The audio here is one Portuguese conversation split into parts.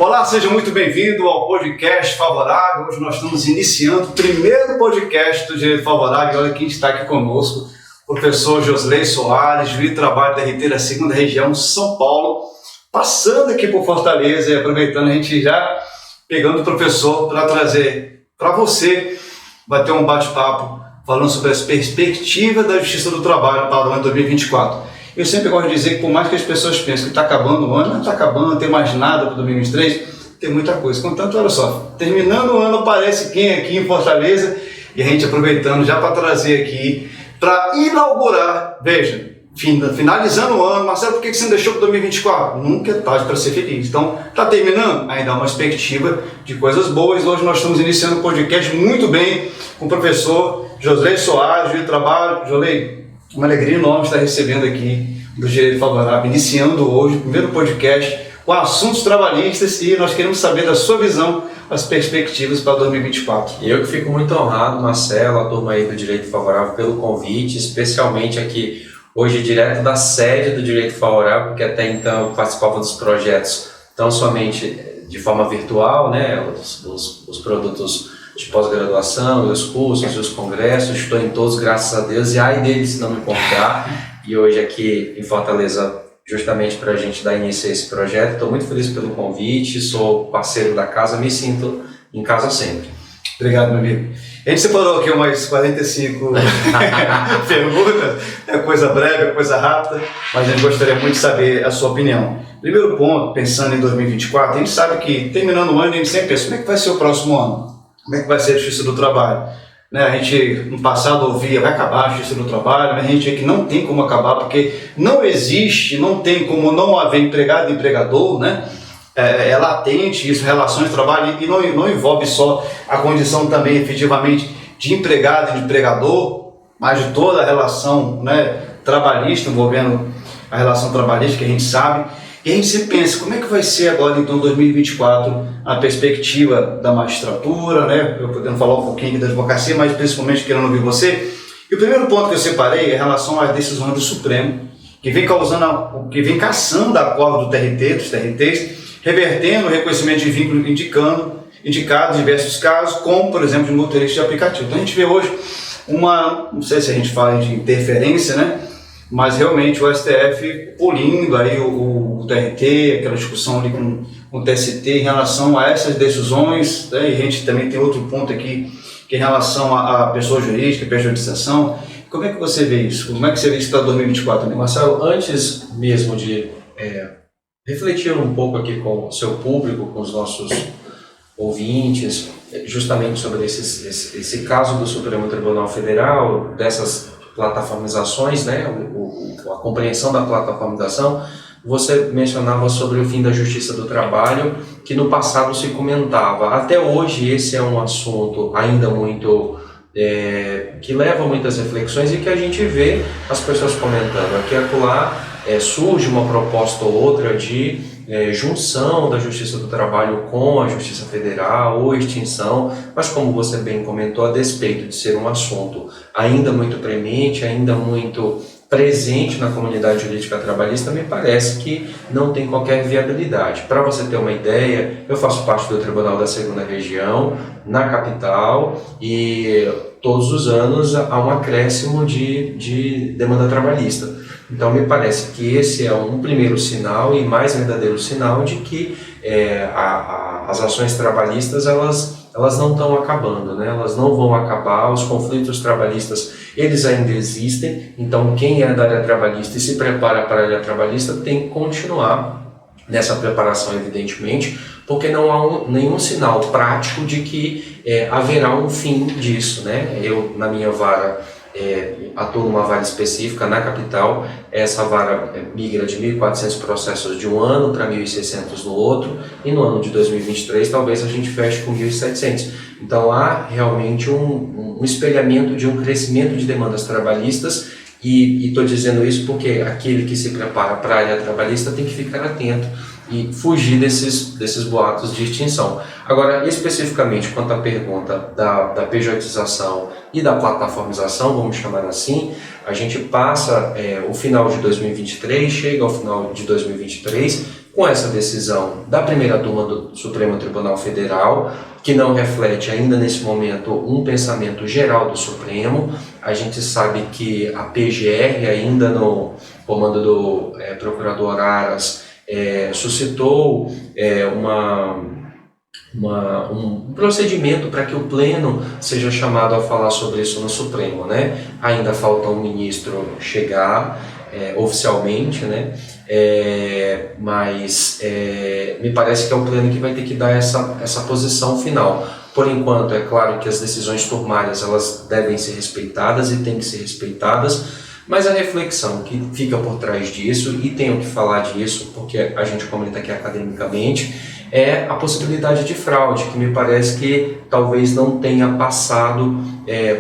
Olá, seja muito bem-vindo ao podcast Favorável. Hoje nós estamos iniciando o primeiro podcast do Direito Favorável. Olha quem está aqui conosco, o professor Josley Soares, juiz de trabalho da RT da 2ª Região, São Paulo, passando aqui por Fortaleza e aproveitando a gente já pegando o professor para trazer para você, bater um bate-papo falando sobre as perspectivas da Justiça do Trabalho para o ano 2024. Eu sempre gosto de dizer que por mais que as pessoas pensem que está acabando o ano, não está acabando, não tem mais nada para 2023, tem muita coisa. Contanto, olha só, terminando o ano aparece quem aqui em Fortaleza e a gente aproveitando já para trazer aqui, para inaugurar, veja, finalizando o ano, Marcelo, por que você não deixou para 2024? Nunca é tarde para ser feliz. Então, está terminando? Ainda há uma perspectiva de coisas boas. Hoje nós estamos iniciando um podcast muito bem com o professor Josley Soares, juiz de trabalho. Josley, uma alegria enorme estar recebendo aqui do Direito Favorável, iniciando hoje o primeiro podcast com assuntos trabalhistas e nós queremos saber da sua visão, as perspectivas para 2024. Eu que fico muito honrado, Marcelo, a turma aí do Direito Favorável, pelo convite, especialmente aqui hoje direto da sede do Direito Favorável, porque até então eu participava dos projetos tão somente de forma virtual, né, os produtos de pós-graduação, os cursos, os congressos, estou em todos, graças a Deus, e ai deles se não me encontrar. E hoje aqui em Fortaleza, justamente para a gente dar início a esse projeto, estou muito feliz pelo convite, sou parceiro da casa, me sinto em casa sempre. Obrigado, meu amigo. A gente separou aqui umas 45 perguntas, é coisa breve, é coisa rápida, mas a gente gostaria muito de saber a sua opinião. Primeiro ponto, pensando em 2024, a gente sabe que terminando o ano, a gente sempre pensa, como é que vai ser o próximo ano? Como é que vai ser a Justiça do Trabalho? Né? A gente, no passado, ouvia, vai acabar a Justiça do Trabalho, mas a gente vê que não tem como acabar, porque não existe, não tem como não haver empregado e empregador, né? É latente isso, relações de trabalho, e não envolve só a condição também, efetivamente, de empregado e de empregador, mas de toda a relação, né, trabalhista, envolvendo a relação trabalhista, que a gente sabe. E a gente sempre pensa, como é que vai ser agora, então, 2024, a perspectiva da magistratura, né? Eu podendo falar um pouquinho aqui da advocacia, mas principalmente querendo ouvir você. E o primeiro ponto que eu separei é em relação às decisões do Supremo, que vem caçando a corda dos TRTs, revertendo o reconhecimento de vínculo indicado em diversos casos, como, por exemplo, de motorista de aplicativo. Então a gente vê hoje não sei se a gente fala de interferência, né? Mas realmente o STF polindo aí o TRT, aquela discussão ali com o TST em relação a essas decisões, né? E a gente também tem outro ponto aqui, que é em relação à pessoa jurídica, pejotização. Como é que você vê isso? Como é que você vê isso para 2024 também? Marcelo, antes mesmo de refletir um pouco aqui com o seu público, com os nossos ouvintes, justamente sobre esse caso do Supremo Tribunal Federal, dessas plataformizações, né, a compreensão da plataformização, você mencionava sobre o fim da Justiça do Trabalho, que no passado se comentava. Até hoje esse é um assunto ainda muito que leva muitas reflexões e que a gente vê as pessoas comentando. Aqui e acolá surge uma proposta ou outra de junção da Justiça do Trabalho com a Justiça Federal ou extinção, mas como você bem comentou, a despeito de ser um assunto ainda muito premente, ainda muito presente na comunidade jurídica trabalhista, me parece que não tem qualquer viabilidade. Para você ter uma ideia, eu faço parte do Tribunal da 2ª Região, na capital, e todos os anos há um acréscimo de demanda trabalhista. Então, me parece que esse é um primeiro sinal e mais verdadeiro sinal de que as ações trabalhistas elas não estão acabando, né? Elas não vão acabar, os conflitos trabalhistas eles ainda existem, então quem é da área trabalhista e se prepara para a área trabalhista tem que continuar nessa preparação, evidentemente, porque não há nenhum sinal prático de que haverá um fim disso, né? Eu, na minha vara, atuo numa vara específica na capital. Essa vara migra de 1.400 processos de um ano para 1.600 no outro, e no ano de 2023 talvez a gente feche com 1.700. Então há realmente um espelhamento de um crescimento de demandas trabalhistas, e estou dizendo isso porque aquele que se prepara para a área trabalhista tem que ficar atento e fugir desses boatos de extinção. Agora, especificamente quanto à pergunta da pejotização e da plataformização, vamos chamar assim, a gente passa o final de 2023, chega ao final de 2023, com essa decisão da primeira turma do Supremo Tribunal Federal, que não reflete ainda nesse momento um pensamento geral do Supremo. A gente sabe que a PGR, ainda no comando do procurador Aras, suscitou um procedimento para que o pleno seja chamado a falar sobre isso no Supremo, né? Ainda falta um ministro chegar oficialmente, né? Mas me parece que é o pleno que vai ter que dar essa posição final. Por enquanto, é claro que as decisões turmárias elas devem ser respeitadas e têm que ser respeitadas, mas a reflexão que fica por trás disso, e tenho que falar disso porque a gente comenta aqui academicamente, é a possibilidade de fraude, que me parece que talvez não tenha passado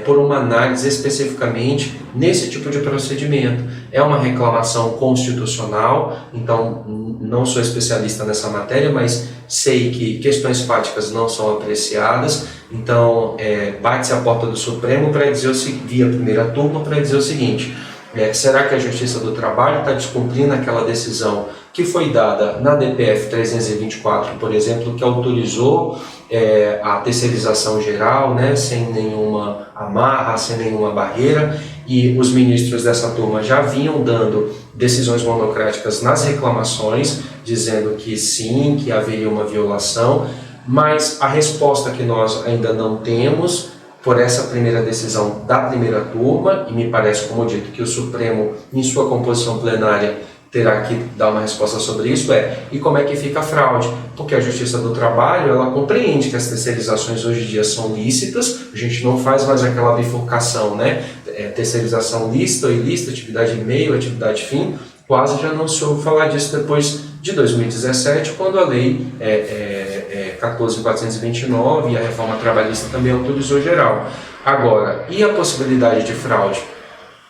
por uma análise especificamente nesse tipo de procedimento. É uma reclamação constitucional, então não sou especialista nessa matéria, mas sei que questões fáticas não são apreciadas, então bate-se a porta do Supremo para dizer via primeira turma, para dizer o seguinte: será que a Justiça do Trabalho está descumprindo aquela decisão que foi dada na DPF 324, por exemplo, que autorizou a terceirização geral, né, sem nenhuma amarra, sem nenhuma barreira, e os ministros dessa turma já vinham dando decisões monocráticas nas reclamações, dizendo que sim, que haveria uma violação, mas a resposta que nós ainda não temos por essa primeira decisão da primeira turma, e me parece, como dito, que o Supremo, em sua composição plenária, terá que dar uma resposta sobre isso, e como é que fica a fraude? Porque a Justiça do Trabalho, ela compreende que as terceirizações hoje em dia são lícitas, a gente não faz mais aquela bifurcação, né? Terceirização lícita ou ilícita, atividade meio, atividade fim, quase já não se ouve falar disso depois de 2017, quando a lei 14.429 e a reforma trabalhista também autorizou geral. Agora, e a possibilidade de fraude?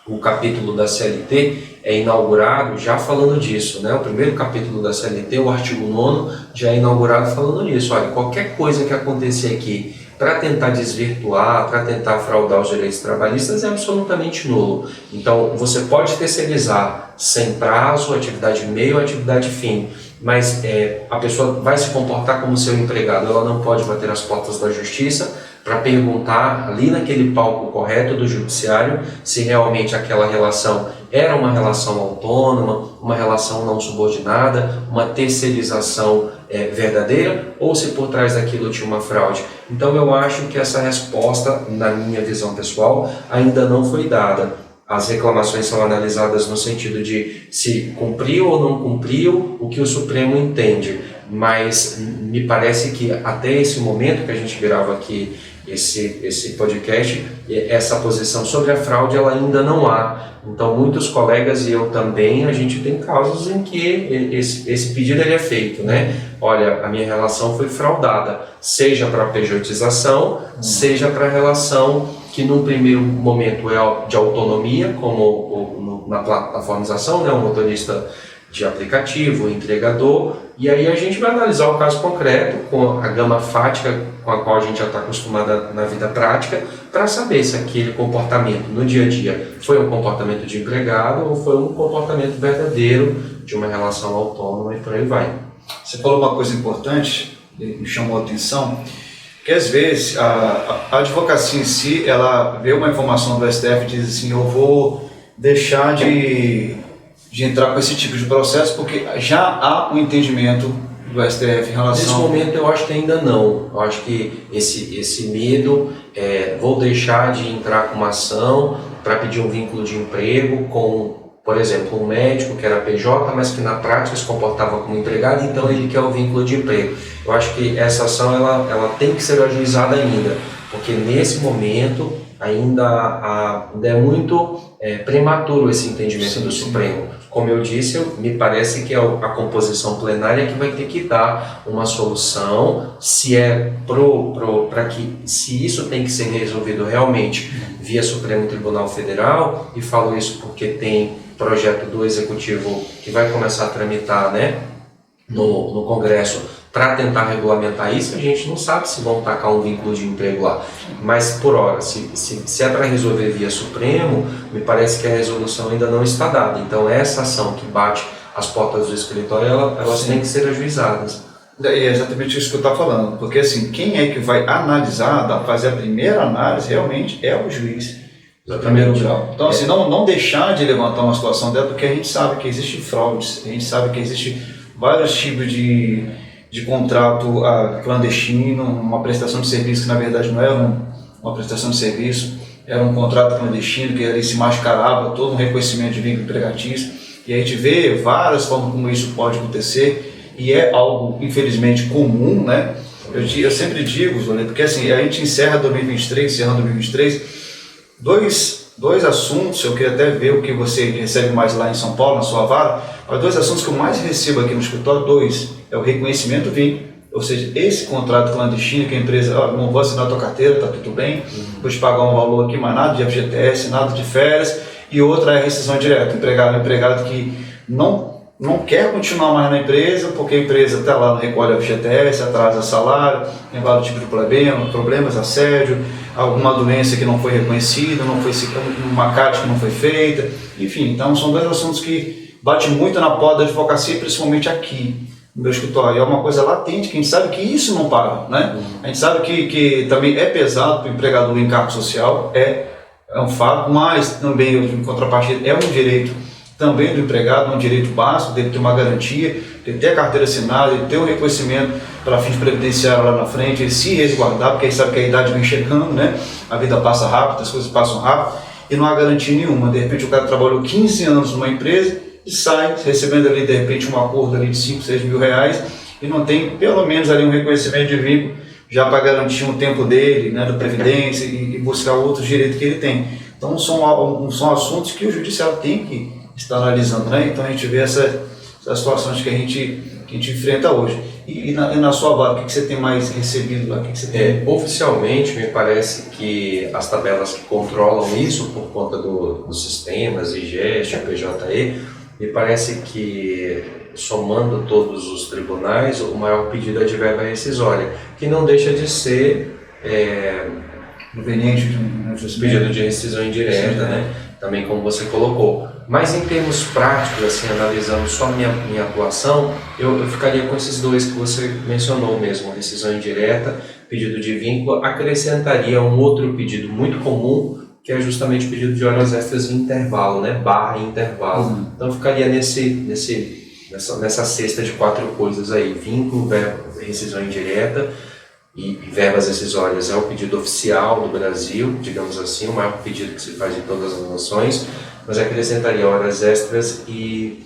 O capítulo da CLT é inaugurado já falando disso, né? O primeiro capítulo da CLT, o artigo 9º, já é inaugurado falando nisso. Olha, qualquer coisa que acontecer aqui para tentar desvirtuar, para tentar fraudar os direitos trabalhistas é absolutamente nulo. Então, você pode terceirizar sem prazo, atividade meio, atividade fim, mas a pessoa vai se comportar como seu empregado, ela não pode bater as portas da justiça para perguntar ali naquele palco correto do judiciário se realmente aquela relação era uma relação autônoma, uma relação não subordinada, uma terceirização verdadeira, ou se por trás daquilo tinha uma fraude. Então eu acho que essa resposta, na minha visão pessoal, ainda não foi dada. As reclamações são analisadas no sentido de se cumpriu ou não cumpriu o que o Supremo entende, mas me parece que até esse momento que a gente grava aqui esse podcast, essa posição sobre a fraude ela ainda não há. Então muitos colegas e eu também, a gente tem casos em que esse pedido ele é feito, né? Olha, a minha relação foi fraudada, seja para pejotização, seja para relação que num primeiro momento é de autonomia, como na plataformização, né? O motorista de aplicativo, o entregador, e aí a gente vai analisar o caso concreto com a gama fática com a qual a gente já está acostumada na vida prática, para saber se aquele comportamento no dia a dia foi um comportamento de empregado ou foi um comportamento verdadeiro de uma relação autônoma e por aí vai. Você falou uma coisa importante, me chamou a atenção, que às vezes a advocacia em si, ela vê uma informação do STF e diz assim, eu vou deixar de entrar com esse tipo de processo porque já há um entendimento do STF em relação... Nesse momento eu acho que ainda não. Eu acho que esse medo, vou deixar de entrar com uma ação para pedir um vínculo de emprego com, por exemplo, um médico que era PJ, mas que na prática se comportava como empregado, então ele quer o vínculo de emprego. Eu acho que essa ação ela tem que ser ajuizada ainda, porque nesse momento ainda é muito prematuro esse entendimento do Supremo. Como eu disse, me parece que é a composição plenária que vai ter que dar uma solução, se se isso tem que ser resolvido realmente via Supremo Tribunal Federal, e falo isso porque tem projeto do Executivo que vai começar a tramitar, né, no Congresso, para tentar regulamentar isso. A gente não sabe se vão tacar um vínculo de emprego lá, mas por hora, se é para resolver via Supremo, me parece que a resolução ainda não está dada. Então essa ação que bate as portas do escritório, elas têm que ser ajuizadas. É exatamente isso que eu estava falando, porque assim, quem é que vai analisar, fazer a primeira análise realmente é o juiz do primeiro grau. Então assim, não deixar de levantar uma situação dela, porque a gente sabe que existe fraudes, a gente sabe que existe vários tipos de contrato clandestino, uma prestação de serviço que na verdade não era uma prestação de serviço, era um contrato clandestino que ali se mascarava todo um reconhecimento de vínculo empregatício, e a gente vê várias formas como isso pode acontecer. E é algo, infelizmente, comum, né? Eu sempre digo, Zolê, porque assim, a gente encerra 2023, dois assuntos, eu queria até ver o que você recebe mais lá em São Paulo, na sua vara, mas 2 assuntos que eu mais recebo aqui no escritório, 2, é o reconhecimento vínculo, ou seja, esse contrato clandestino que a empresa, não vou assinar a tua carteira, tá tudo bem, vou te pagar um valor aqui, mas nada de FGTS, nada de férias, e outra é a rescisão direta, empregado que não quer continuar mais na empresa, porque a empresa está lá, não recolhe a FGTS, atrasa salário, tem vários tipos de problemas, assédio, alguma doença que não foi reconhecida, uma CAT que não foi feita, enfim, então são 2 assuntos que batem muito na porta da advocacia, principalmente aqui no meu escritório. É uma coisa latente, que a gente sabe que isso não para, né? A gente sabe que também é pesado para o empregador o encargo social, é um fato, mas também, em contrapartida, é um direito também do empregado, um direito básico, dele ter uma garantia, de ter a carteira assinada, de ter o reconhecimento para fins previdenciários lá na frente, ele se resguardar, porque aí sabe que a idade vem chegando, né? A vida passa rápido, as coisas passam rápido, e não há garantia nenhuma. De repente o cara trabalhou 15 anos numa empresa e sai recebendo ali de repente um acordo ali de 5, 6 mil reais e não tem pelo menos ali um reconhecimento de vínculo já para garantir um tempo dele, né, da previdência e buscar outros direitos que ele tem. Então são assuntos que o judiciário tem que estar analisando, né? Então a gente vê essas situações que a gente enfrenta hoje. E na sua vara, o que você tem mais recebido lá? O que você tem? Oficialmente, me parece que as tabelas que controlam isso, por conta dos sistemas, IGEST, PJE, me parece que, somando todos os tribunais, o maior pedido é de verba rescisória, que não deixa de ser proveniente de pedido de rescisão indireta, né? Também como você colocou. Mas em termos práticos, assim, analisando só minha atuação, eu ficaria com esses 2 que você mencionou mesmo, rescisão indireta, pedido de vínculo, acrescentaria um outro pedido muito comum, que é justamente o pedido de horas extras em intervalo, né? Barra intervalo. Então ficaria nessa cesta de 4 coisas aí, vínculo, rescisão indireta e verbas rescisórias. É o pedido oficial do Brasil, digamos assim, o maior pedido que se faz em todas as nações, mas acrescentaria horas extras e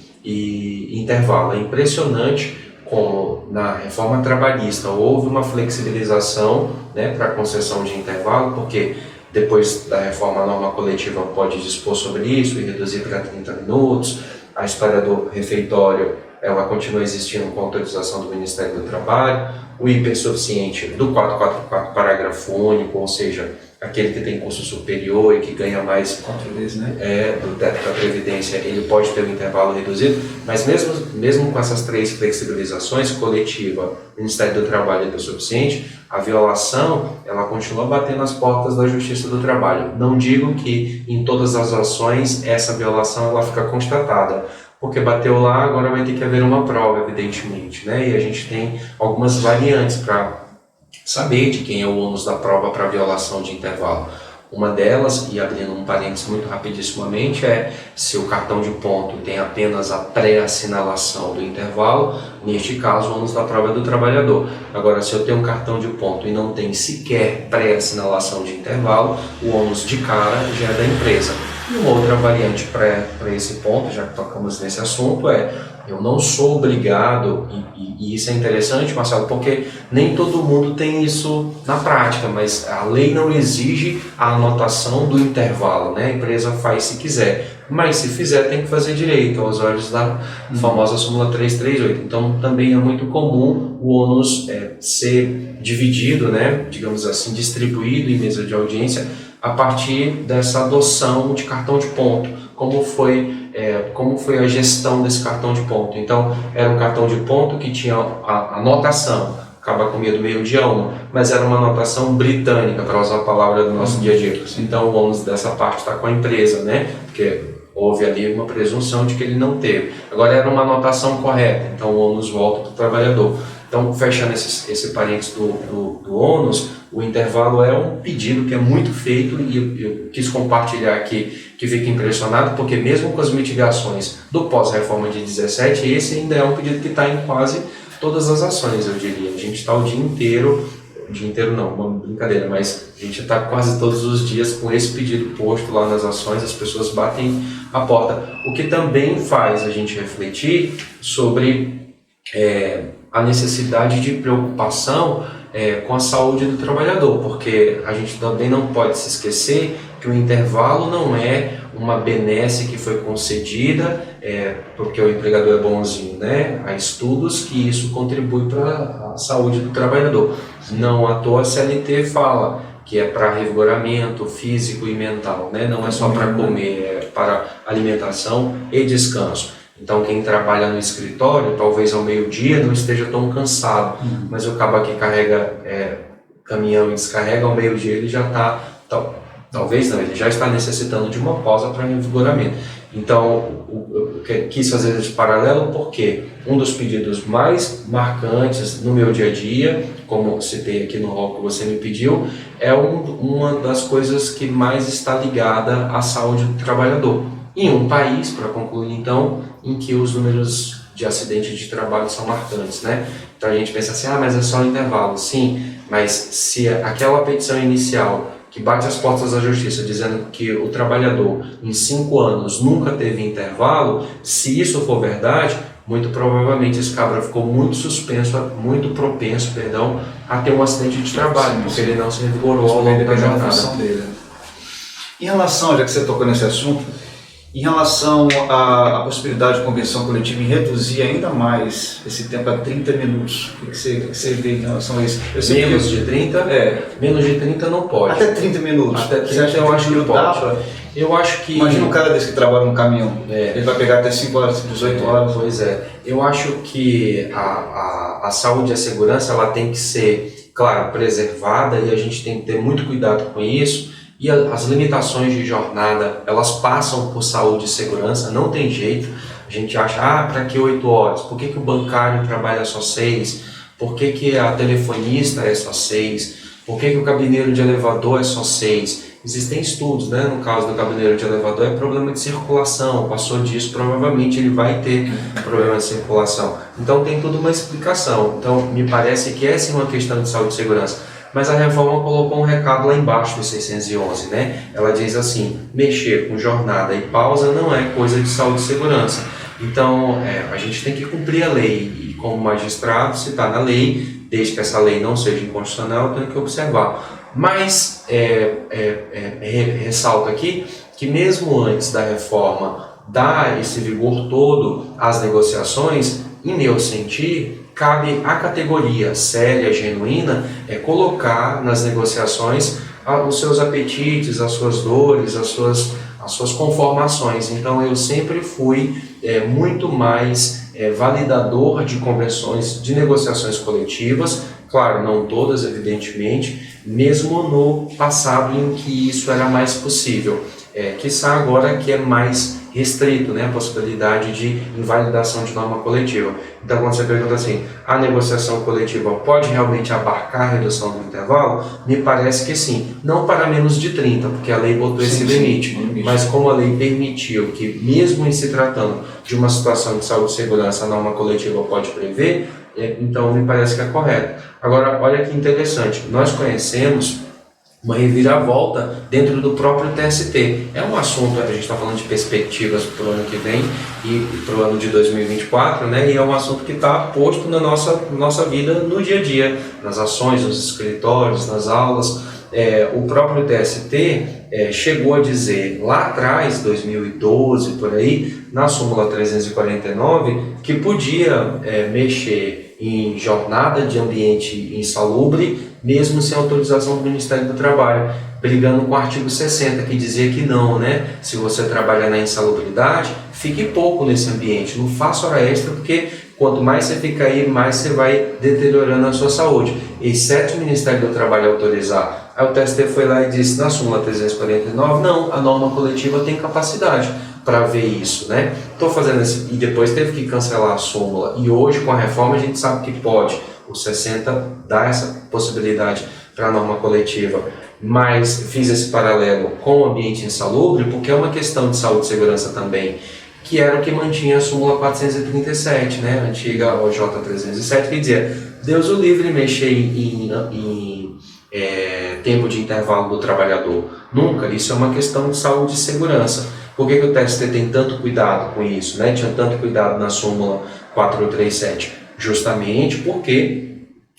intervalo. É impressionante como na reforma trabalhista houve uma flexibilização, né, para a concessão de intervalo, porque depois da reforma a norma coletiva pode dispor sobre isso e reduzir para 30 minutos. A história do refeitório, ela continua existindo com autorização do Ministério do Trabalho. O hipersuficiente do 444, parágrafo único, ou seja, aquele que tem curso superior e que ganha mais 4 vezes, né? Do teto da Previdência, ele pode ter um intervalo reduzido, mas mesmo com essas 3 flexibilizações, coletiva, Ministério do Trabalho e hipersuficiente, a violação, ela continua batendo as portas da Justiça do Trabalho. Não digo que em todas as ações essa violação ela fica constatada, porque bateu lá, agora vai ter que haver uma prova, evidentemente, né? E a gente tem algumas variantes para saber de quem é o ônus da prova para violação de intervalo. Uma delas, e abrindo um parênteses muito rapidissimamente, é se o cartão de ponto tem apenas a pré-assinalação do intervalo, neste caso o ônus da prova é do trabalhador. Agora, se eu tenho um cartão de ponto e não tem sequer pré-assinalação de intervalo, o ônus de cara já é da empresa. E uma outra variante para esse ponto, já que tocamos nesse assunto, é eu não sou obrigado, e isso é interessante, Marcelo, porque nem todo mundo tem isso na prática, mas a lei não exige a anotação do intervalo, né? A empresa faz se quiser, mas se fizer tem que fazer direito, aos olhos da famosa súmula 338. Então também é muito comum o ônus ser dividido, né? Digamos assim, distribuído em mesa de audiência a partir dessa adoção de cartão de ponto, como foi a gestão desse cartão de ponto. Então, era um cartão de ponto que tinha a anotação, acaba com medo meio-dia 1, mas era uma anotação britânica, para usar a palavra do nosso dia a dia. Então, o ônus dessa parte está com a empresa, né? Porque houve ali uma presunção de que ele não teve. Agora era uma anotação correta, então o ônus volta para o trabalhador. Então, fechando esse parênteses do ônus, o intervalo é um pedido que é muito feito e eu quis compartilhar aqui, que fica impressionado, porque mesmo com as mitigações do pós-reforma de 17, esse ainda é um pedido que está em quase todas as ações, eu diria. A gente está o dia inteiro não, uma brincadeira, mas a gente está quase todos os dias com esse pedido posto lá nas ações, as pessoas batem a porta. O que também faz a gente refletir sobre a necessidade de preocupação com a saúde do trabalhador, porque a gente também não pode se esquecer que o intervalo não é uma benesse que foi concedida porque o empregador é bonzinho, né? Há estudos que isso contribui para a saúde do trabalhador. Não à toa a CLT fala que é para revigoramento físico e mental, né? Não é só para comer, é para alimentação e descanso. Então quem trabalha no escritório, talvez ao meio-dia não esteja tão cansado, mas o cabo que carrega caminhão e descarrega ao meio-dia, ele já está, talvez não, ele já está necessitando de uma pausa para revigoramento. Então eu quis fazer esse paralelo porque um dos pedidos mais marcantes no meu dia a dia, como citei aqui no rol que você me pediu, é uma das coisas que mais está ligada à saúde do trabalhador. Em um país, para concluir então, em que os números de acidentes de trabalho são marcantes, né? Então a gente pensa assim, mas é só um intervalo. Sim, mas se aquela petição inicial que bate as portas da justiça dizendo que o trabalhador em 5 anos nunca teve intervalo, se isso for verdade, muito provavelmente esse cabra ficou muito propenso a ter um acidente de trabalho, porque ele não se revigorou ao longo da jornada dele. Em relação, já que você tocou nesse assunto, em relação à possibilidade de convenção coletiva em reduzir ainda mais esse tempo a 30 minutos, o que você vê em relação a isso? Menos de 30? Menos de 30 não pode. Até 30 minutos? Até 30 eu acho que pode. Eu acho que... Imagina um cara desse que trabalha no caminhão, ele vai pegar até 5 horas, 18 horas. Pois é. Eu acho que a saúde e a segurança ela tem que ser, claro, preservada e a gente tem que ter muito cuidado com isso. E as limitações de jornada, elas passam por saúde e segurança, não tem jeito. A gente acha, para que 8 horas? Por que o bancário trabalha só 6? Por que a telefonista é só 6? Por que o cabineiro de elevador é só 6? Existem estudos, né? No caso do cabineiro de elevador, é problema de circulação. Passou disso, provavelmente ele vai ter problema de circulação. Então tem tudo uma explicação. Então me parece que essa é uma questão de saúde e segurança. Mas a reforma colocou um recado lá embaixo do 611, né? Ela diz assim, mexer com jornada e pausa não é coisa de saúde e segurança. Então, a gente tem que cumprir a lei. E como magistrado, se está na lei, desde que essa lei não seja inconstitucional, eu tenho que observar. Mas, ressalto aqui que mesmo antes da reforma dar esse vigor todo às negociações, em meu sentir, cabe à categoria séria, genuína, colocar nas negociações os seus apetites, as suas dores, as suas conformações. Então eu sempre fui muito mais validador de convenções, de negociações coletivas, claro, não todas, evidentemente, mesmo no passado em que isso era mais possível. Quiçá agora que é mais restrito, né, a possibilidade de invalidação de norma coletiva. Então, quando você pergunta assim, a negociação coletiva pode realmente abarcar a redução do intervalo? Me parece que sim. Não para menos de 30, porque a lei botou esse limite. Mas como a lei permitiu que, mesmo em se tratando de uma situação de saúde e segurança, a norma coletiva pode prever, então me parece que é correto. Agora, olha que interessante, nós conhecemos uma reviravolta dentro do próprio TST. É um assunto, a gente está falando de perspectivas para o ano que vem e para o ano de 2024, né? E é um assunto que está posto na nossa vida no dia a dia, nas ações, nos escritórios, nas aulas. O próprio TST chegou a dizer lá atrás, 2012 por aí, na súmula 349, que podia mexer em jornada de ambiente insalubre, mesmo sem autorização do Ministério do Trabalho, brigando com o artigo 60, que dizia que não, né? Se você trabalha na insalubridade, fique pouco nesse ambiente, não faça hora extra, porque quanto mais você fica aí, mais você vai deteriorando a sua saúde. Exceto o Ministério do Trabalho autorizar. Aí o TST foi lá e disse, na súmula 349, não, a norma coletiva tem capacidade. para ver isso, né? Estou fazendo esse, e depois teve que cancelar a súmula, e hoje com a reforma a gente sabe que pode, o 60 dá essa possibilidade para a norma coletiva, mas fiz esse paralelo com o ambiente insalubre porque é uma questão de saúde e segurança também, que era o que mantinha a súmula 437, né? A antiga OJ 307, que dizia, Deus o livre mexer em tempo de intervalo do trabalhador. Nunca, isso é uma questão de saúde e segurança. Por que o TST tem tanto cuidado com isso, né? Tinha tanto cuidado na súmula 437? Justamente porque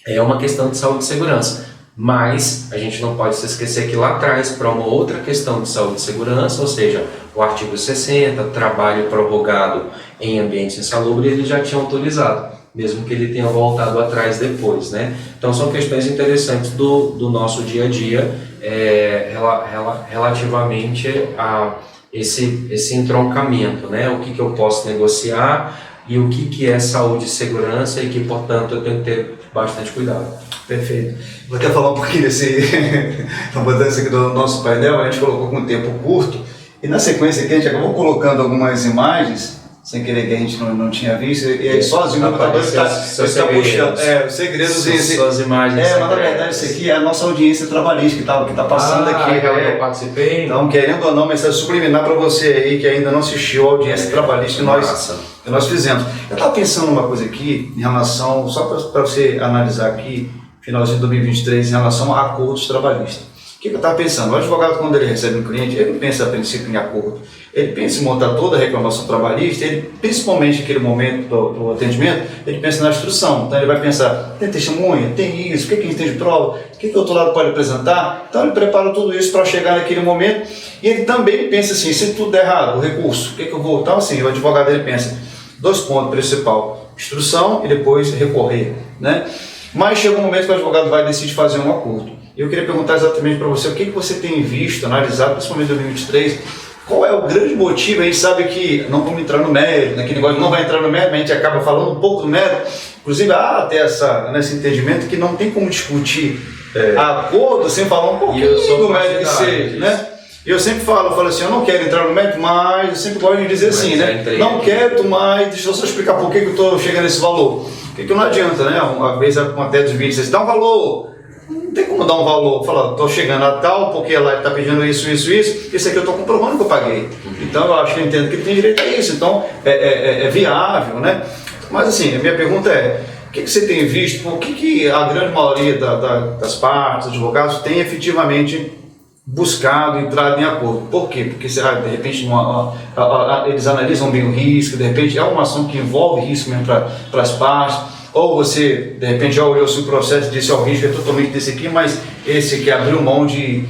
é uma questão de saúde e segurança. Mas a gente não pode se esquecer que lá atrás, para uma outra questão de saúde e segurança, ou seja, o artigo 60, trabalho prorrogado em ambiente insalubre, ele já tinha autorizado, mesmo que ele tenha voltado atrás depois, né? Então são questões interessantes do nosso dia a dia relativamente a esse entroncamento, né? O que eu posso negociar e o que é saúde e segurança e que, portanto, eu tenho que ter bastante cuidado. Perfeito. Vou até falar um pouquinho desse da mudança aqui do nosso painel. A gente colocou com um tempo curto e na sequência aqui a gente acabou colocando algumas imagens sem querer que a gente não tinha visto, e aí sozinho o computador está puxando. Os segredos. Suas imagens. Mas na verdade isso aqui é a nossa audiência trabalhista que está passando aqui. Eu participei. Então, querendo ou não, mensagem subliminar para você aí que ainda não assistiu a audiência trabalhista que nós fizemos. Eu estava pensando uma coisa aqui, em relação, só para você analisar aqui, finalzinho de 2023, em relação a acordos trabalhistas. O que eu estava pensando? O advogado, quando ele recebe um cliente, ele não pensa a princípio em acordo. Ele pensa em montar toda a reclamação trabalhista, ele, principalmente naquele momento do atendimento, ele pensa na instrução. Então ele vai pensar, tem testemunha, tem isso, o que a gente tem de prova, o que o outro lado pode apresentar. Então ele prepara tudo isso para chegar naquele momento. E ele também pensa assim, se tudo der errado, o recurso, o que eu vou... Então assim, o advogado ele pensa, 2 pontos principal, instrução e depois recorrer, né? Mas chega um momento que o advogado vai decidir fazer um acordo. Eu queria perguntar exatamente para você, o que você tem visto, analisado, principalmente em 2023, qual é o grande motivo? A gente sabe que, não vamos entrar no mérito, naquele negócio não vai entrar no mérito, mas a gente acaba falando um pouco do mérito. Inclusive, há até esse entendimento que não tem como discutir acordo sem falar um pouquinho do mérito que seja, né? Eu sempre falo assim, eu não quero entrar no mérito, mas eu sempre gosto de dizer assim, né? Não quero, mas deixa eu só explicar por que eu estou chegando nesse valor. Porque não adianta, né? Uma vez acontece os vídeos, você dá um valor. Não tem como dar um valor, falar, estou chegando a tal, porque ela está pedindo isso, isso aqui eu estou comprovando que eu paguei. Então eu acho que eu entendo que ele tem direito a isso, então é viável, né? Mas assim, a minha pergunta é, o que você tem visto, por que a grande maioria das partes, dos advogados, tem efetivamente buscado entrar em acordo? Por quê? Porque de repente eles analisam bem o risco, de repente é uma ação que envolve risco mesmo para as partes, ou você, de repente, já olhou o processo e disse, o risco é totalmente desse aqui, mas esse que abriu mão de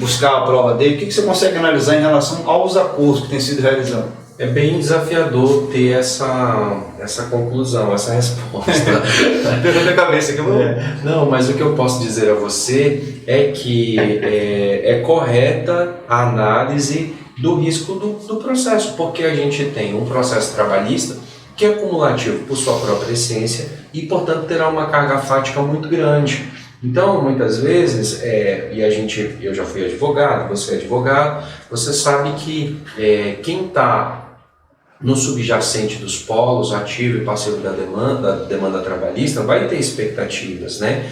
buscar a prova dele. O que você consegue analisar em relação aos acordos que têm sido realizados? É bem desafiador ter essa conclusão, essa resposta. Dentro da minha cabeça aqui, Não, mas o que eu posso dizer a você é que é correta a análise do risco do processo, porque a gente tem um processo trabalhista que é cumulativo por sua própria essência e, portanto, terá uma carga fática muito grande. Então, muitas vezes, eu já fui advogado, você é advogado, você sabe que quem está no subjacente dos polos, ativo e passivo da demanda trabalhista, vai ter expectativas, né?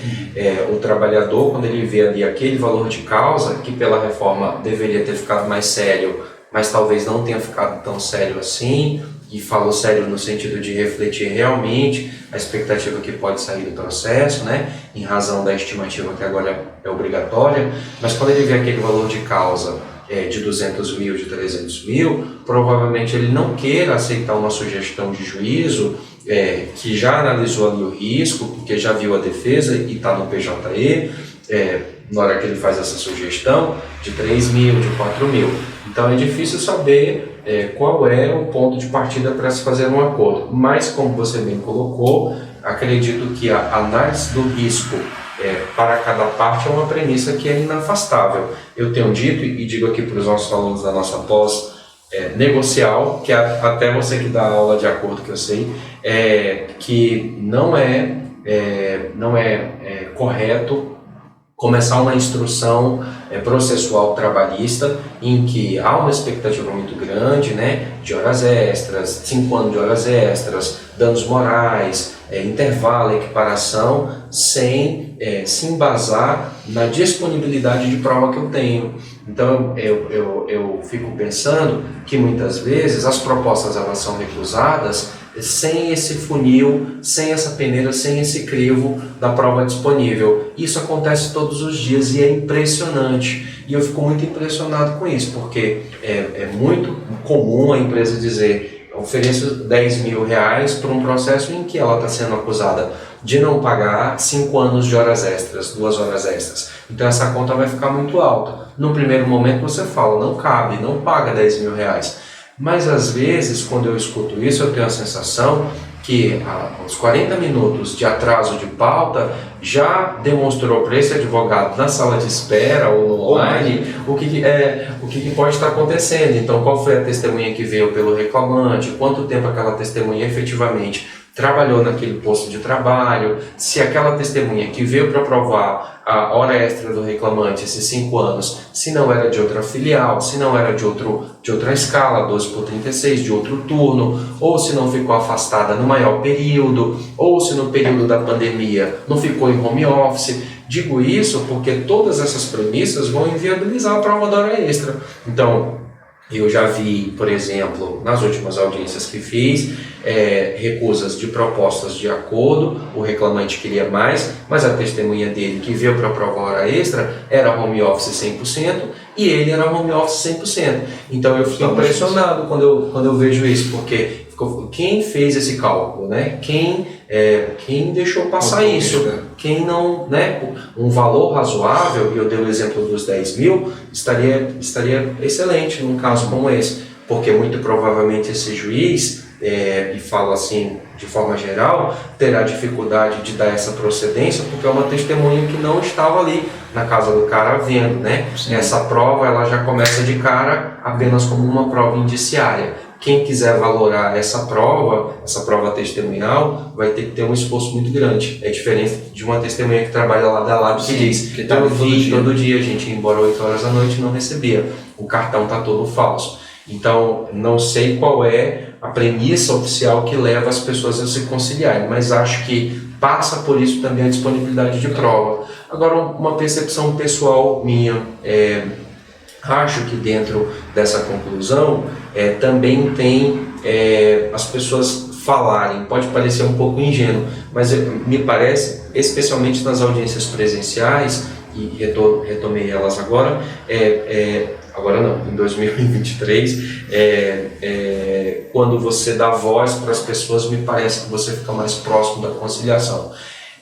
O trabalhador, quando ele vê ali aquele valor de causa, que pela reforma deveria ter ficado mais sério, mas talvez não tenha ficado tão sério assim, e falou sério no sentido de refletir realmente a expectativa que pode sair do processo, né, em razão da estimativa que agora é obrigatória, mas quando ele vê aquele valor de causa de 200 mil, de 300 mil, provavelmente ele não queira aceitar uma sugestão de juízo que já analisou ali o risco, porque já viu a defesa e está no PJE, na hora que ele faz essa sugestão, de 3 mil, de 4 mil. Então é difícil saber qual é o ponto de partida para se fazer um acordo. Mas, como você bem colocou, acredito que a análise do risco para cada parte é uma premissa que é inafastável. Eu tenho dito e digo aqui para os nossos alunos da nossa pós negocial, que até você que dá aula de acordo, que eu sei, que não é correto começar uma instrução processual trabalhista em que há uma expectativa muito grande, né, de horas extras, 5 anos de horas extras, danos morais, intervalo, equiparação, sem se embasar na disponibilidade de prova que eu tenho. Então eu fico pensando que muitas vezes as propostas elas são recusadas sem esse funil, sem essa peneira, sem esse crivo da prova disponível. Isso acontece todos os dias e é impressionante. E eu fico muito impressionado com isso, porque é muito comum a empresa dizer: ofereço 10 mil reais por um processo em que ela está sendo acusada de não pagar 5 anos de horas extras, 2 horas extras. Então essa conta vai ficar muito alta. No primeiro momento você fala: não cabe, não paga 10 mil reais. Mas às vezes, quando eu escuto isso, eu tenho a sensação que os 40 minutos de atraso de pauta já demonstrou para esse advogado na sala de espera ou no online o que pode estar acontecendo. Então, qual foi a testemunha que veio pelo reclamante, quanto tempo aquela testemunha efetivamente trabalhou naquele posto de trabalho, se aquela testemunha que veio para provar a hora extra do reclamante, esses 5 anos, se não era de outra filial, se não era de outra escala, 12/36, de outro turno, ou se não ficou afastada no maior período, ou se no período da pandemia não ficou em home office. Digo isso porque todas essas premissas vão inviabilizar a prova da hora extra. Então, eu já vi, por exemplo, nas últimas audiências que fiz, recusas de propostas de acordo, o reclamante queria mais, mas a testemunha dele que veio para provar hora extra era home office 100% e ele era home office 100%. Então eu fico impressionado quando eu vejo isso, porque quem fez esse cálculo, né? Quem deixou passar isso? Quem não, né? Um valor razoável, e eu dei o exemplo dos 10 mil, estaria excelente num caso como esse, porque muito provavelmente esse juiz, e falo assim de forma geral, terá dificuldade de dar essa procedência porque é uma testemunha que não estava ali na casa do cara vendo, né? Sim. Essa prova ela já começa de cara apenas como uma prova indiciária. Quem quiser valorar essa prova testemunhal, vai ter que ter um esforço muito grande. É diferente de uma testemunha que trabalha lado a lado que diz que eu vi todo dia, a gente ia embora 8 horas da noite e não recebia. O cartão está todo falso. Então, não sei qual é a premissa oficial que leva as pessoas a se conciliarem, mas acho que passa por isso também a disponibilidade de prova. Agora, uma percepção pessoal minha, acho que dentro dessa conclusão também tem as pessoas falarem, pode parecer um pouco ingênuo, mas me parece, especialmente nas audiências presenciais, e retomei elas agora, agora não, em 2023, quando você dá voz para as pessoas, me parece que você fica mais próximo da conciliação.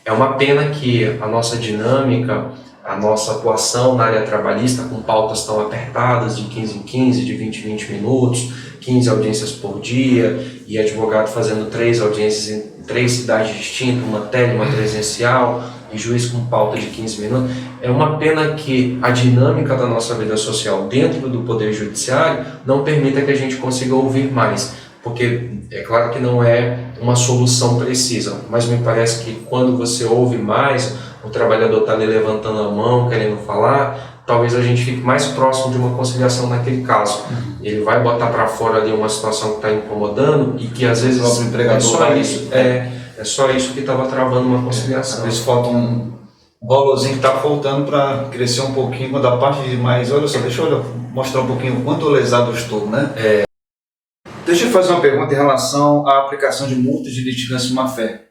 É uma pena que a nossa dinâmica, a nossa atuação na área trabalhista com pautas tão apertadas, de 15 em 15, de 20 em 20 minutos, 15 audiências por dia, e advogado fazendo 3 audiências em 3 cidades distintas, uma tele, uma presencial, e juiz com pauta de 15 minutos. É uma pena que a dinâmica da nossa vida social dentro do Poder Judiciário não permita que a gente consiga ouvir mais, porque é claro que não é uma solução precisa, mas me parece que quando você ouve mais, o trabalhador está ali levantando a mão, querendo falar, talvez a gente fique mais próximo de uma conciliação naquele caso. Ele vai botar para fora ali uma situação que está incomodando e que às vezes é só isso que estava travando uma conciliação. Às vezes falta um valorzinho que está faltando para crescer um pouquinho, da parte de mais, olha só, deixa eu mostrar um pouquinho o quanto lesado eu estou, né? Deixa eu fazer uma pergunta em relação à aplicação de multas de litigância de má-fé.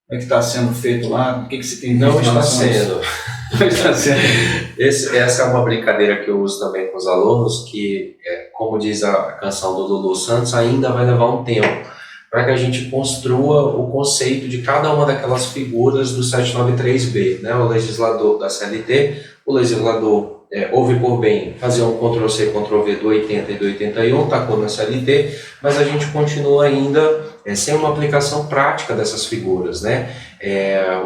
Como é que está sendo feito lá? O que você tem visto? Não está sendo. Essa é uma brincadeira que eu uso também com os alunos, que, como diz a canção do Lulu Santos, ainda vai levar um tempo para que a gente construa o conceito de cada uma daquelas figuras do 793B, né? O legislador da CLT, o legislador houve por bem fazer um Ctrl+C, Ctrl+V do 80 e do 81, tacou na CLT, mas a gente continua ainda sem uma aplicação prática dessas figuras, né?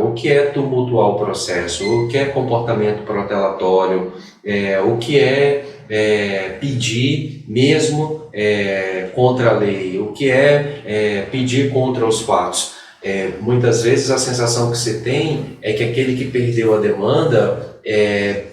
O que é tumultuar o processo, o que é comportamento protelatório, o que é pedir mesmo contra a lei, o que é pedir contra os fatos. Muitas vezes a sensação que você tem é que aquele que perdeu a demanda,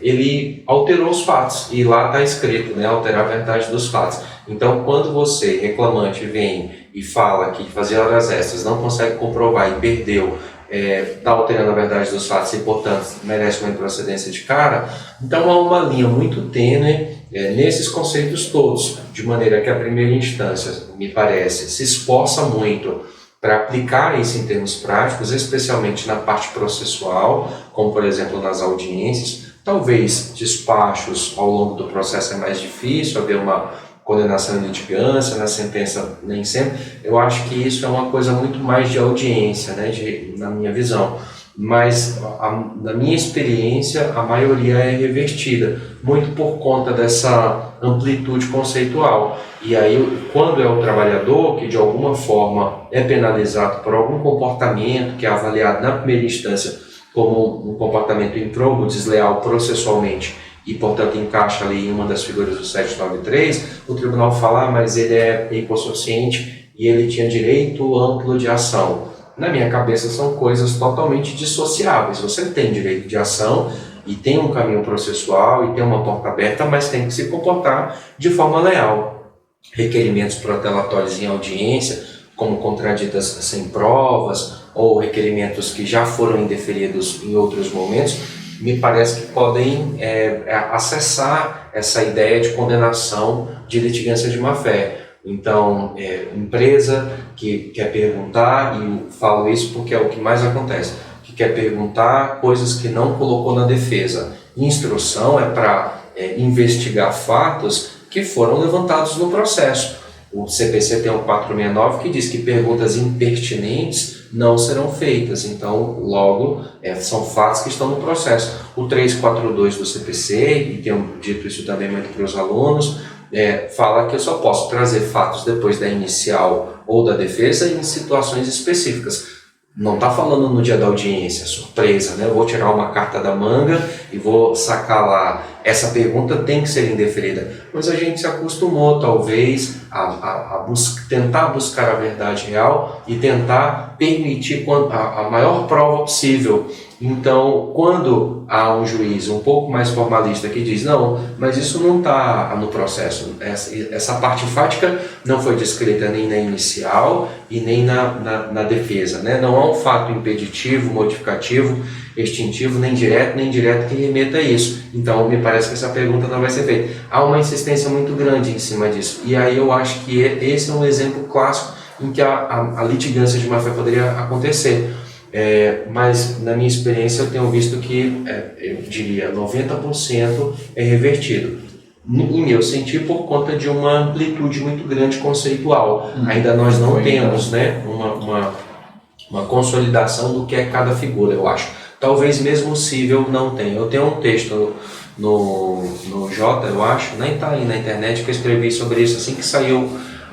ele alterou os fatos, e lá está escrito, né, alterar a verdade dos fatos. Então, quando você, reclamante, vem e fala que fazer horas extras não consegue comprovar e perdeu, está alterando a verdade dos fatos e, portanto, merece uma improcedência de cara, então há uma linha muito tênue nesses conceitos todos, de maneira que a primeira instância, me parece, se esforça muito para aplicar isso em termos práticos, especialmente na parte processual, como por exemplo nas audiências. Talvez despachos ao longo do processo é mais difícil, haver uma condenação em litigância, na sentença nem sempre. Eu acho que isso é uma coisa muito mais de audiência, né, na minha visão. Mas, na minha experiência, a maioria é revertida, muito por conta dessa amplitude conceitual. E aí, quando é o trabalhador que de alguma forma é penalizado por algum comportamento que é avaliado na primeira instância como um comportamento improbo, desleal processualmente, e portanto encaixa ali em uma das figuras do 793, o tribunal fala, mas ele é hipossuficiente e ele tinha direito amplo de ação. Na minha cabeça são coisas totalmente dissociáveis. Você tem direito de ação e tem um caminho processual e tem uma porta aberta, mas tem que se comportar de forma leal. Requerimentos protelatórios em audiência, como contraditas sem provas, ou requerimentos que já foram indeferidos em outros momentos, me parece que podem acessar essa ideia de condenação de litigância de má-fé. Então, empresa que quer perguntar, e eu falo isso porque é o que mais acontece, que quer perguntar coisas que não colocou na defesa. Instrução é para investigar fatos que foram levantados no processo. O CPC tem o 469 que diz que perguntas impertinentes não serão feitas, então logo são fatos que estão no processo. O 342 do CPC, e tenho dito isso também muito para os alunos, fala que eu só posso trazer fatos depois da inicial ou da defesa em situações específicas. Não está falando no dia da audiência, surpresa, né? Eu vou tirar uma carta da manga e vou sacar lá. Essa pergunta tem que ser indeferida. Mas a gente se acostumou, talvez, a tentar buscar a verdade real e tentar permitir a maior prova possível. Então, quando há um juiz um pouco mais formalista que diz, não, mas isso não está no processo, essa parte fática não foi descrita nem na inicial e nem na defesa, né? Não há um fato impeditivo, modificativo, extintivo, nem direto que remeta a isso. Então, me parece que essa pergunta não vai ser feita. Há uma insistência muito grande em cima disso. E aí eu acho que esse é um exemplo clássico em que a litigância de má-fé poderia acontecer. Mas, na minha experiência, eu tenho visto que, eu diria, 90% é revertido. Em meu sentir, por conta de uma amplitude muito grande conceitual. Ainda nós não temos, né, uma consolidação do que é cada figura, eu acho. Talvez mesmo o cível não tenha. Eu tenho um texto no Jota, eu acho, nem está aí na internet, que eu escrevi sobre isso assim que saiu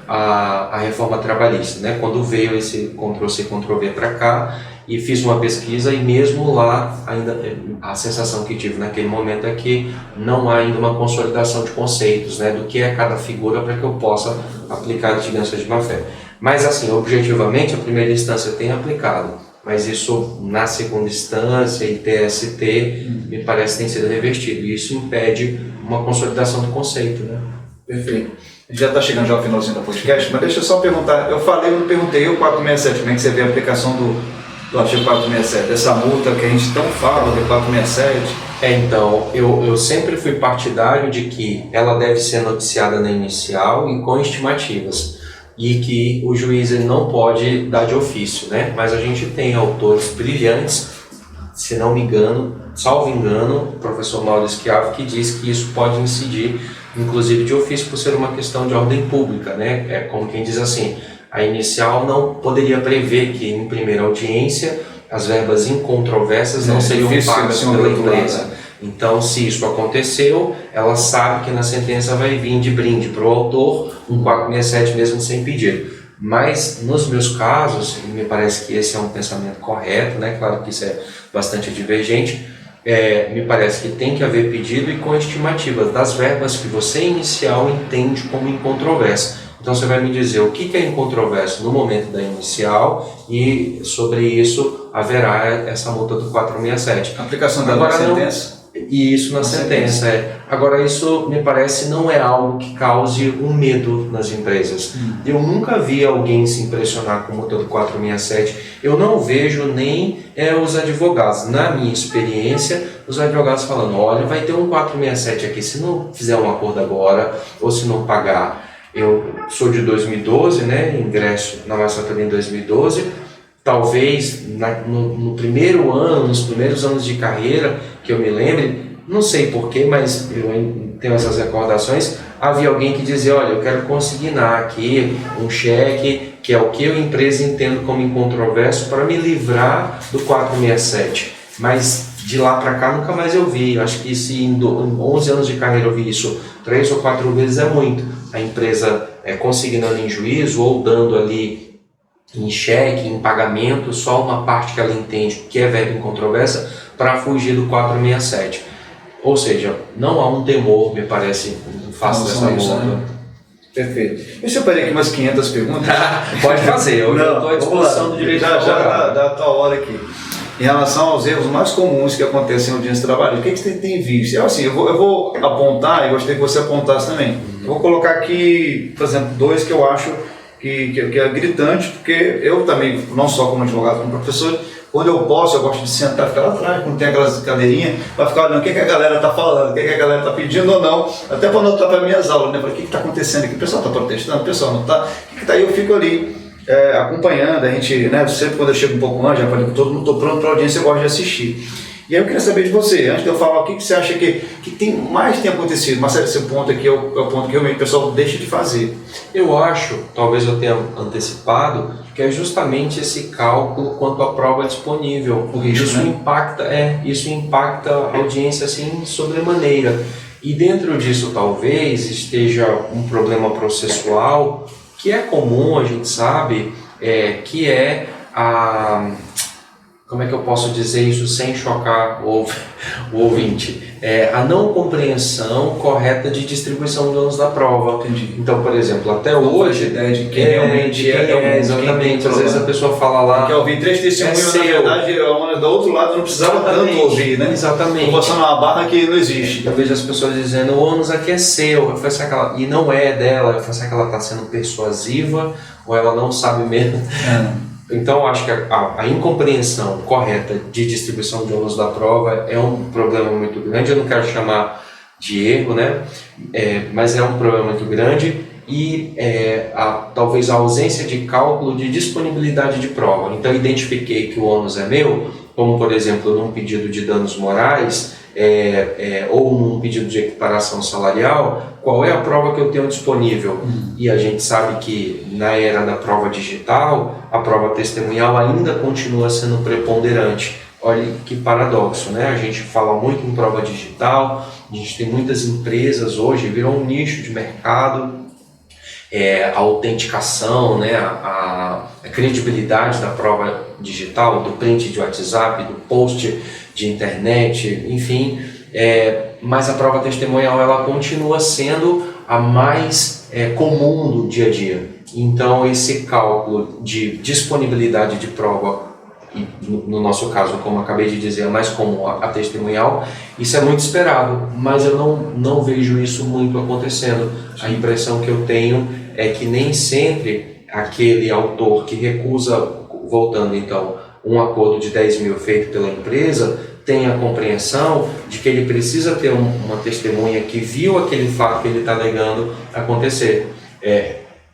a reforma trabalhista, né? Quando veio esse Ctrl-C, Ctrl-V para cá, e fiz uma pesquisa, e mesmo lá, ainda a sensação que tive naquele momento é que não há ainda uma consolidação de conceitos, né, do que é cada figura para que eu possa aplicar a litigância de má-fé. Mas assim, objetivamente, a primeira instância tem aplicado, mas isso na segunda instância e TST me parece que tem sido revertido, e isso impede uma consolidação do conceito, né? Perfeito. A gente já está chegando já ao finalzinho do podcast, mas deixa eu só perguntar, eu não perguntei o 467, como é que você vê a aplicação do artigo 467, essa multa que a gente tão fala do 467? Então, eu sempre fui partidário de que ela deve ser noticiada na inicial e com estimativas, e que o juiz ele não pode dar de ofício, né? Mas a gente tem autores brilhantes, se não me engano, salvo engano, o professor Maurício Schiavo, que diz que isso pode incidir, inclusive de ofício, por ser uma questão de ordem pública, né? É como quem diz assim, a inicial não poderia prever que em primeira audiência as verbas incontroversas não seriam pagas pela empresa. Então, se isso aconteceu, ela sabe que na sentença vai vir de brinde para o autor um 467 mesmo sem pedido. Mas, nos meus casos, e me parece que esse é um pensamento correto, né? Claro que isso é bastante divergente, me parece que tem que haver pedido e com estimativas das verbas que você inicial entende como incontroversa. Então você vai me dizer o que é incontroverso no momento da inicial e sobre isso haverá essa multa do 467. A aplicação da sentença? E isso na sentença, Agora, isso me parece não é algo que cause um medo nas empresas. Eu nunca vi alguém se impressionar com o multa do 467. Eu não vejo nem os advogados. Na minha experiência, os advogados falando, olha, vai ter um 467 aqui, se não fizer um acordo agora, ou se não pagar. Eu sou de 2012, né, ingresso na Massacre em 2012, talvez no primeiro ano, nos primeiros anos de carreira, que eu me lembre, não sei porquê, mas eu tenho essas recordações, havia alguém que dizia, olha, eu quero consignar aqui um cheque, que é o que a empresa entendo como incontroverso, para me livrar do 467. Mas de lá para cá nunca mais eu vi. Eu acho que se em 11 anos de carreira eu vi isso 3 ou 4 vezes é muito. A empresa consignando em juízo ou dando ali em cheque, em pagamento, só uma parte que ela entende que é verba incontroversa para fugir do 467. Ou seja, não há um temor, me parece, face dessa multa. Né? Perfeito. Eu separei aqui umas 500 perguntas. Pode fazer, eu estou à disposição do direito já dá a tua hora aqui. Em relação aos erros mais comuns que acontecem no dia de trabalho, o que você tem visto? Eu vou apontar, e gostaria que você apontasse também. Eu vou colocar aqui, por exemplo, 2 que eu acho que é gritante, porque eu também, não só como advogado, como professor, quando eu posso, eu gosto de sentar e ficar lá atrás, quando tem aquelas cadeirinhas, para ficar olhando o que a galera está falando, o que a galera está pedindo ou não, até para anotar para minhas aulas, né? Para o que está acontecendo aqui? O pessoal está protestando, o pessoal não está, o que está aí? Eu fico ali acompanhando, a gente, né? Sempre quando eu chego um pouco antes, já falei com todo mundo, estou pronto para a audiência, eu gosto de assistir. E aí eu queria saber de você, antes de eu falar, o que você acha que tem acontecido? Marcelo, esse ponto aqui é o ponto que realmente o pessoal deixa de fazer. Eu acho, talvez eu tenha antecipado, que é justamente esse cálculo quanto à prova disponível. O risco, isso impacta a audiência assim sobremaneira. E dentro disso talvez esteja um problema processual que é comum, a gente sabe, que é a... Como é que eu posso dizer isso sem chocar o ouvinte? A não compreensão correta de distribuição de ônus da prova. Entendi. Então, por exemplo, até hoje... ideia de quem realmente exatamente. Às vezes a pessoa fala lá... Quer ouvir 3 testemunhos, na verdade, a ônus do outro lado não precisava tanto ouvir, né? Exatamente. Estou passando uma barra que não existe. Eu vejo as pessoas dizendo, o ônus aqui é seu. E não é dela. Eu faço que ela está sendo persuasiva ou ela não sabe mesmo. Então, acho que a incompreensão correta de distribuição de ônus da prova é um problema muito grande. Eu não quero chamar de erro, né? Mas é um problema muito grande e talvez a ausência de cálculo de disponibilidade de prova. Então, eu identifiquei que o ônus é meu, como, por exemplo, num pedido de danos morais ou num pedido de equiparação salarial, qual é a prova que eu tenho disponível? E a gente sabe que na era da prova digital, a prova testemunhal ainda continua sendo preponderante. Olha que paradoxo, né? A gente fala muito em prova digital, a gente tem muitas empresas hoje, virou um nicho de mercado, a autenticação, né? a credibilidade da prova digital, do print de WhatsApp, do post de internet, enfim, mas a prova testemunhal ela continua sendo a mais comum do dia a dia. Então esse cálculo de disponibilidade de prova, e no nosso caso, como acabei de dizer, é mais comum a testemunhal, isso é muito esperado, mas eu não vejo isso muito acontecendo. A impressão que eu tenho é que nem sempre aquele autor que recusa, voltando então, um acordo de 10 mil feito pela empresa, tem a compreensão de que ele precisa ter uma testemunha que viu aquele fato que ele está alegando acontecer.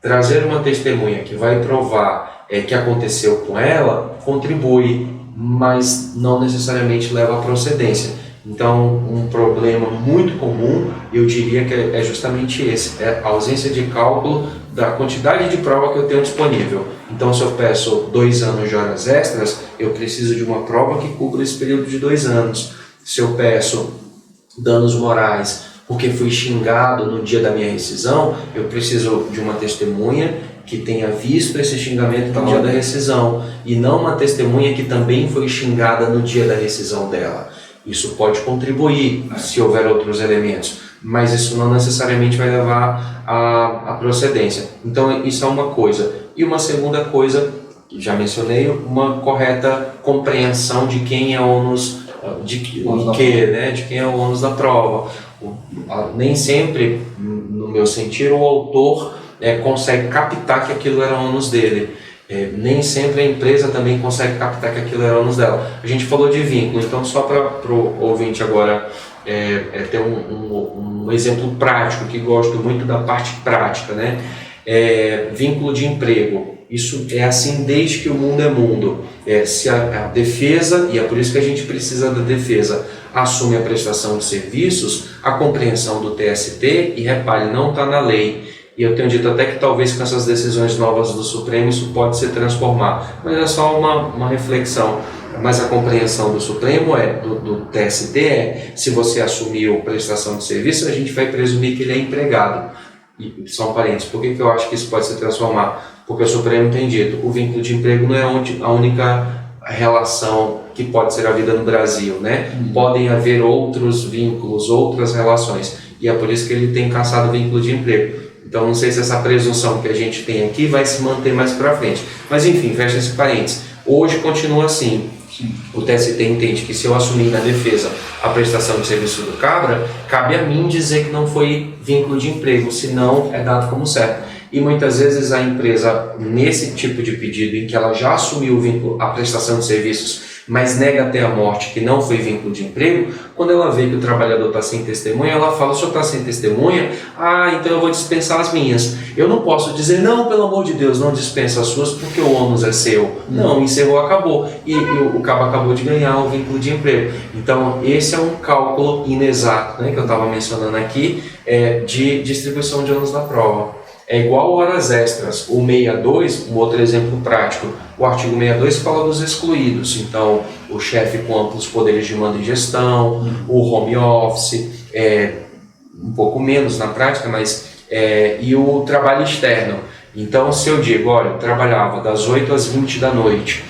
Trazer uma testemunha que vai provar que aconteceu com ela, contribui, mas não necessariamente leva à procedência. Então, um problema muito comum, eu diria que é justamente esse, a ausência de cálculo da quantidade de prova que eu tenho disponível. Então, se eu peço 2 anos de horas extras, eu preciso de uma prova que cubra esse período de 2 anos. Se eu peço danos morais porque fui xingado no dia da minha rescisão, eu preciso de uma testemunha que tenha visto esse xingamento no dia da rescisão e não uma testemunha que também foi xingada no dia da rescisão dela. Isso pode contribuir se houver outros elementos, mas isso não necessariamente vai levar à procedência. Então isso é uma coisa. E uma segunda coisa, que já mencionei, uma correta compreensão de quem é o ônus, de quem é o ônus da prova. Nem sempre, no meu sentir, o autor consegue captar que aquilo era ônus dele. Nem sempre a empresa também consegue captar que aquilo era ônus dela. A gente falou de vínculo, então só para o ouvinte agora ter um exemplo prático, que gosto muito da parte prática, né? Vínculo de emprego. Isso é assim desde que o mundo é mundo. Se a defesa, e é por isso que a gente precisa da defesa, assume a prestação de serviços, a compreensão do TST, e repare, não está na lei. E eu tenho dito até que talvez com essas decisões novas do Supremo isso pode se transformar. Mas é só uma reflexão. Mas a compreensão do Supremo do TST se você assumiu prestação de serviço, a gente vai presumir que ele é empregado. E só um parênteses, por que eu acho que isso pode se transformar? Porque o Supremo tem dito, o vínculo de emprego não é a única relação que pode ser a vida no Brasil, né? Podem haver outros vínculos, outras relações, e é por isso que ele tem caçado o vínculo de emprego. Então não sei se essa presunção que a gente tem aqui vai se manter mais para frente. Mas enfim, fecha esse parênteses. Hoje continua assim. O TST entende que se eu assumir na defesa a prestação de serviço do Cabra, cabe a mim dizer que não foi vínculo de emprego, senão é dado como certo. E muitas vezes a empresa, nesse tipo de pedido em que ela já assumiu o vínculo, a prestação de serviços, mas nega até a morte que não foi vínculo de emprego, quando ela vê que o trabalhador está sem testemunha, ela fala, o senhor está sem testemunha? Então eu vou dispensar as minhas. Eu não posso dizer, não, pelo amor de Deus, não dispensa as suas porque o ônus é seu. Não, encerrou, acabou. E o cabo acabou de ganhar o vínculo de emprego. Então esse é um cálculo inexato, né, que eu estava mencionando aqui, de distribuição de ônus da prova. É igual horas extras. O 62, um outro exemplo prático, o artigo 62 fala dos excluídos. Então, o chefe com amplos poderes de mando e gestão, o home office, um pouco menos na prática, mas e o trabalho externo. Então, se eu digo, olha, eu trabalhava das 8 às 20 da noite,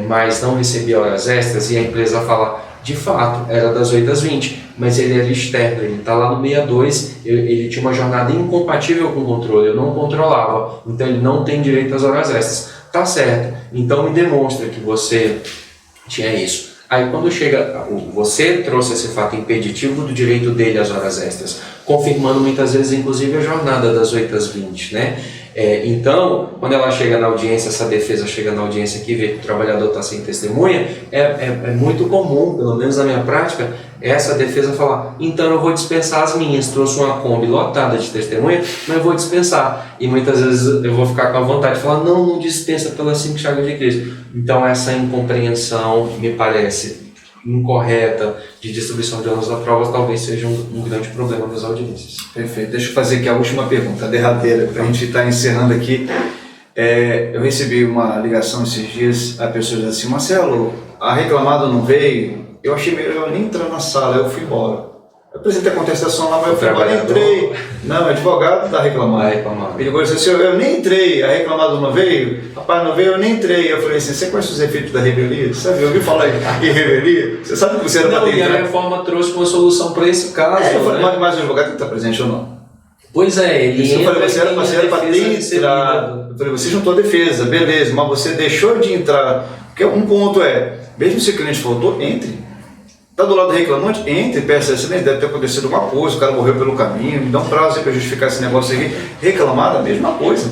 mas não recebia horas extras, e a empresa fala, de fato, era das 8 às 20, mas ele era externo, ele está lá no 62, ele tinha uma jornada incompatível com o controle, eu não controlava, então ele não tem direito às horas extras. Tá certo, então me demonstra que você tinha isso. Aí quando chega, você trouxe esse fato impeditivo do direito dele às horas extras, confirmando muitas vezes inclusive a jornada das 8 às 20, né? Então, quando ela chega na audiência, essa defesa chega na audiência aqui e vê que o trabalhador está sem testemunha, é muito comum, pelo menos na minha prática, essa defesa falar, então eu vou dispensar as minhas, trouxe uma Kombi lotada de testemunha, mas eu vou dispensar. E muitas vezes eu vou ficar com a vontade de falar, não dispensa pelas 5 chagas de Cristo. Então essa incompreensão, me parece, incorreta de distribuição de ônus da prova talvez seja um grande problema das audiências. Perfeito. Deixa eu fazer aqui a última pergunta, a derradeira, para a gente estar encerrando aqui. Eu recebi uma ligação esses dias, a pessoa disse assim, Marcelo, a reclamada não veio, eu achei melhor nem entrar na sala, eu fui embora. Eu apresentei a contestação lá, mas eu fui embora, entrei. Não, o advogado está reclamando. Ele disse assim, eu nem entrei, a reclamada não veio, rapaz, não veio, eu nem entrei. Eu falei assim, você conhece os efeitos da revelia? Sabe, eu ouvi falar em revelia? Você sabe que você era para ter entrado? E a reforma trouxe uma solução para esse caso. Mas o advogado tem que estar presente ou não? Pois ele eu falei, você era para ter entrado. Eu falei, você juntou a defesa, beleza, mas você deixou de entrar. Porque um ponto mesmo se o cliente voltou, entre. Está do lado do reclamante, entre, peça excelência, deve ter acontecido uma coisa, o cara morreu pelo caminho, me dá um prazo para justificar esse negócio aqui. Reclamar a mesma coisa.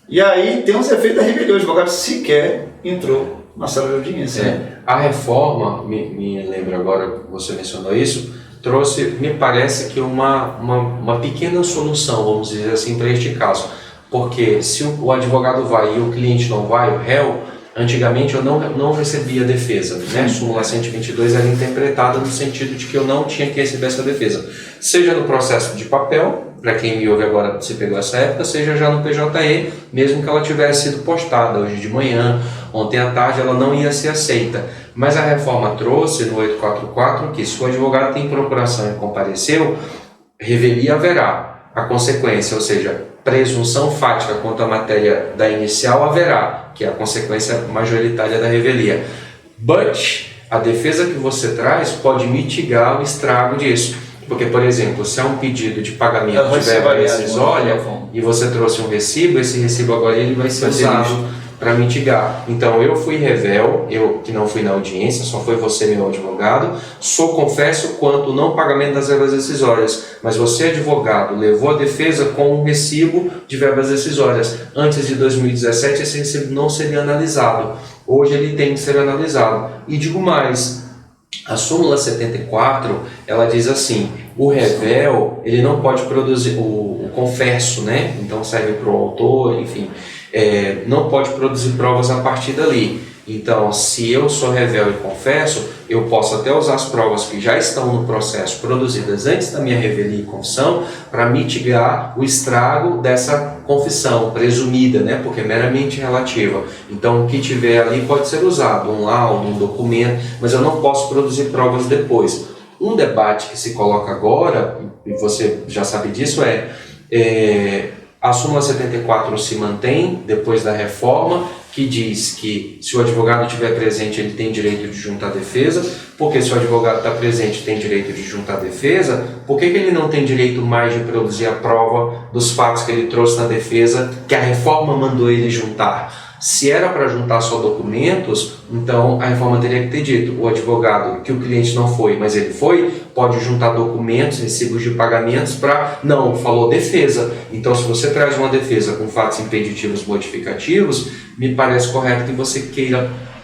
E aí tem uns efeitos da rebelião, o advogado sequer entrou na sala de audiência. A reforma, me lembro agora que você mencionou isso, trouxe, me parece que uma pequena solução, vamos dizer assim, para este caso. Porque se o advogado vai e o cliente não vai, o réu, antigamente eu não recebia defesa, né? Súmula 122 era interpretada no sentido de que eu não tinha que receber essa defesa. Seja no processo de papel, para quem me ouve agora se pegou essa época, seja já no PJE, mesmo que ela tivesse sido postada hoje de manhã, ontem à tarde, ela não ia ser aceita. Mas a reforma trouxe no 844 que se o advogado tem procuração e compareceu, revelia haverá. A consequência, ou seja, presunção fática quanto à matéria da inicial haverá, que é a consequência majoritária da revelia. But a defesa que você traz pode mitigar o estrago disso. Porque, por exemplo, se é um pedido de pagamento vai de ser verba variado, rescisória e você trouxe um recibo, esse recibo agora ele vai ser usado para mitigar. Então, eu fui revel, eu que não fui na audiência, só foi você, meu advogado, sou confesso quanto não pagamento das verbas rescisórias, mas você, advogado, levou a defesa com um recibo de verbas rescisórias. Antes de 2017, esse recibo não seria analisado. Hoje ele tem que ser analisado. E digo mais, a súmula 74, ela diz assim, o revel, ele não pode produzir, o confesso, né? Então serve para o autor, enfim, não pode produzir provas a partir dali. Então, se eu sou revel e confesso, eu posso até usar as provas que já estão no processo produzidas antes da minha revelia e confissão para mitigar o estrago dessa confissão presumida, né? Porque é meramente relativa. Então, o que tiver ali pode ser usado, um laudo, um documento, mas eu não posso produzir provas depois. Um debate que se coloca agora, e você já sabe disso, a súmula 74 se mantém depois da reforma, que diz que se o advogado estiver presente, ele tem direito de juntar defesa, porque se o advogado está presente, tem direito de juntar defesa, por que ele não tem direito mais de produzir a prova dos fatos que ele trouxe na defesa, que a reforma mandou ele juntar? Se era para juntar só documentos, então a reforma teria que ter dito, o advogado, que o cliente não foi, mas ele foi, pode juntar documentos, recibos de pagamentos para... Não, falou defesa. Então, se você traz uma defesa com fatos impeditivos modificativos, me parece correto que você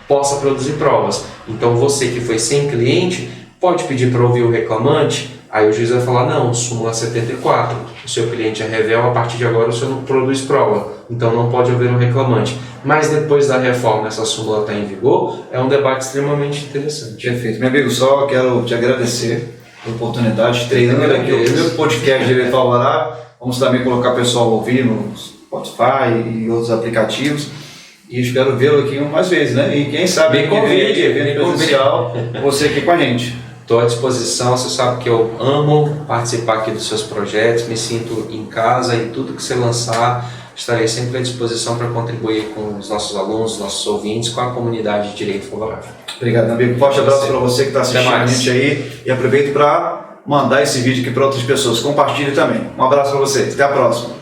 possa produzir provas. Então, você que foi sem cliente, pode pedir para ouvir o reclamante. Aí o juiz vai falar, não, súmula 74, o seu cliente é revel, a partir de agora o senhor não produz prova, então não pode haver um reclamante. Mas depois da reforma, essa súmula está em vigor, é um debate extremamente interessante. Perfeito. Meu amigo, só quero te agradecer pela oportunidade, treinando aqui o primeiro podcast de Direito Alvará. Vamos também colocar o pessoal a ouvir no Spotify e outros aplicativos. E espero vê-lo aqui mais vezes, né? E quem sabe me convide, evento presencial, você aqui com a gente. Estou à disposição, você sabe que eu amo participar aqui dos seus projetos, me sinto em casa e tudo que você lançar, estarei sempre à disposição para contribuir com os nossos alunos, os nossos ouvintes, com a comunidade de Direito Favorável. Obrigado, meu amigo. Forte abraço para você que está assistindo a gente aí e aproveito para mandar esse vídeo aqui para outras pessoas. Compartilhe também. Um abraço para você. Até a próxima.